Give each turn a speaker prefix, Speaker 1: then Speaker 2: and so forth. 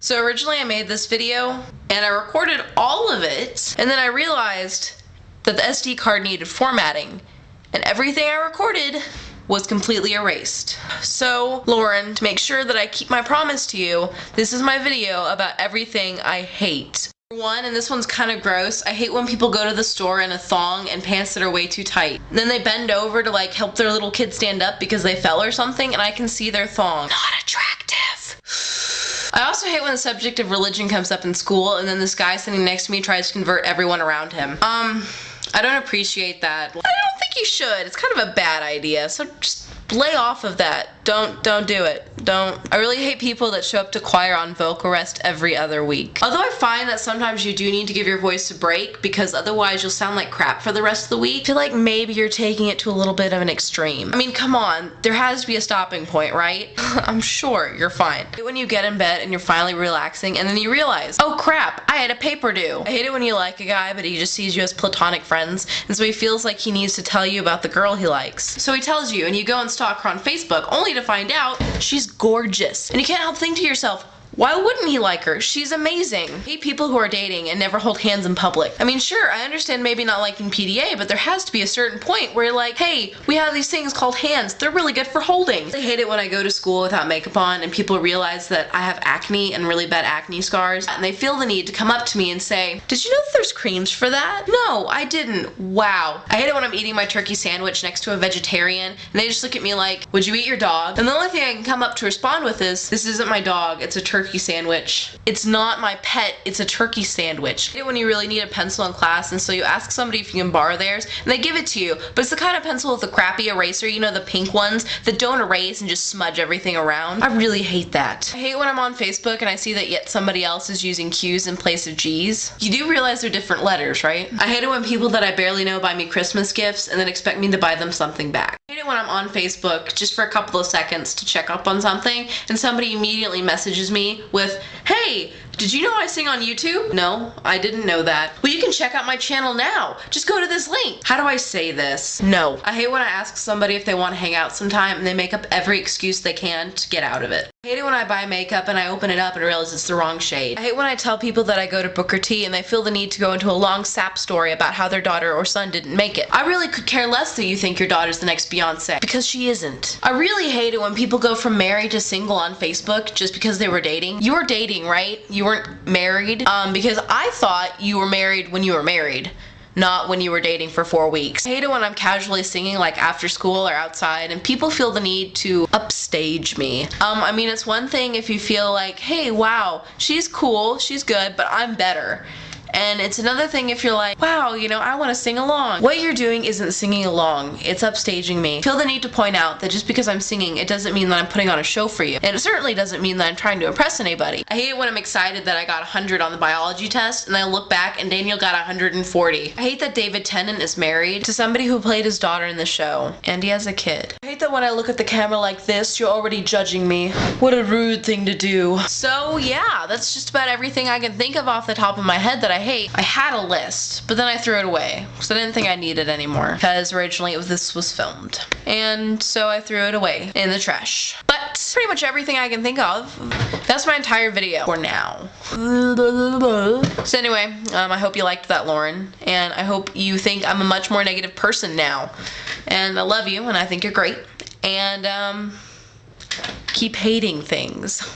Speaker 1: So originally I made this video and I recorded all of it, and then I realized that the SD card needed formatting and everything I recorded was completely erased. So Lauren, to make sure that I keep my promise to you, this is my video about everything I hate. One, and this one's kind of gross, I hate when people go to the store in a thong and pants that are way too tight. And then they bend over to like help their little kid stand up because they fell or something, and I can see their thong. Not attractive. I also hate when the subject of religion comes up in school and then this guy sitting next to me tries to convert everyone around him. I don't appreciate that. I don't think you should. It's kind of a bad idea, so just lay off of that. Don't do it. Don't. I really hate people that show up to choir on vocal rest every other week. Although I find that sometimes you do need to give your voice a break because otherwise you'll sound like crap for the rest of the week. I feel like maybe you're taking it to a little bit of an extreme. I mean, come on. There has to be a stopping point, right? I'm sure you're fine. I hate when you get in bed and you're finally relaxing and then you realize, oh crap, I had a paper due. I hate it when you like a guy but he just sees you as platonic friends and so he feels like he needs to tell you about the girl he likes. So he tells you and you go and stalk her on Facebook only to find out she's gorgeous. And you can't help think to yourself, why wouldn't he like her? She's amazing. I hate people who are dating and never hold hands in public. I mean, sure, I understand maybe not liking PDA, but there has to be a certain point where you're like, hey, we have these things called hands. They're really good for holding. I hate it when I go to school without makeup on and people realize that I have acne and really bad acne scars, and they feel the need to come up to me and say, did you know that there's creams for that? No, I didn't. Wow. I hate it when I'm eating my turkey sandwich next to a vegetarian and they just look at me like, would you eat your dog? And the only thing I can come up to respond with is, this isn't my dog, it's a turkey sandwich. It's not my pet, it's a turkey sandwich. I hate it when you really need a pencil in class and so you ask somebody if you can borrow theirs and they give it to you, but it's the kind of pencil with a crappy eraser, you know, the pink ones that don't erase and just smudge everything around. I really hate that. I hate when I'm on Facebook and I see that yet somebody else is using Q's in place of G's. You do realize they're different letters, right? I hate it when people that I barely know buy me Christmas gifts and then expect me to buy them something back. I hate it when I'm on Facebook just for a couple of seconds to check up on something and somebody immediately messages me with, hey, did you know I sing on YouTube? No, I didn't know that. Well, you can check out my channel now. Just go to this link. How do I say this? No. I hate when I ask somebody if they want to hang out sometime and they make up every excuse they can to get out of it. I hate it when I buy makeup and I open it up and realize it's the wrong shade. I hate when I tell people that I go to Booker T and they feel the need to go into a long sap story about how their daughter or son didn't make it. I really could care less that you think your daughter's the next Beyonce, because she isn't. I really hate it when people go from married to single on Facebook just because they were dating. You were dating, right? You weren't married? Because I thought you were married when you were married, not when you were dating for 4 weeks. I hate it when I'm casually singing like after school or outside and people feel the need to upstage me. I mean, it's one thing if you feel like, hey, wow, she's cool, she's good, but I'm better. And it's another thing if you're like, wow, you know, I want to sing along. What you're doing isn't singing along, it's upstaging me. I feel the need to point out that just because I'm singing, it doesn't mean that I'm putting on a show for you. And it certainly doesn't mean that I'm trying to impress anybody. I hate it when I'm excited that I got 100 on the biology test and I look back and Daniel got 140. I hate that David Tennant is married to somebody who played his daughter in the show, and he has a kid. I hate that when I look at the camera like this, you're already judging me. What a rude thing to do. So yeah, that's just about everything I can think of off the top of my head that I hate. I had a list, but then I threw it away because I didn't think I needed it anymore because originally this was filmed. And so I threw it away in the trash. But pretty much everything I can think of. That's my entire video for now. So anyway, I hope you liked that, Lauren, and I hope you think I'm a much more negative person now. And I love you and I think you're great. And keep hating things.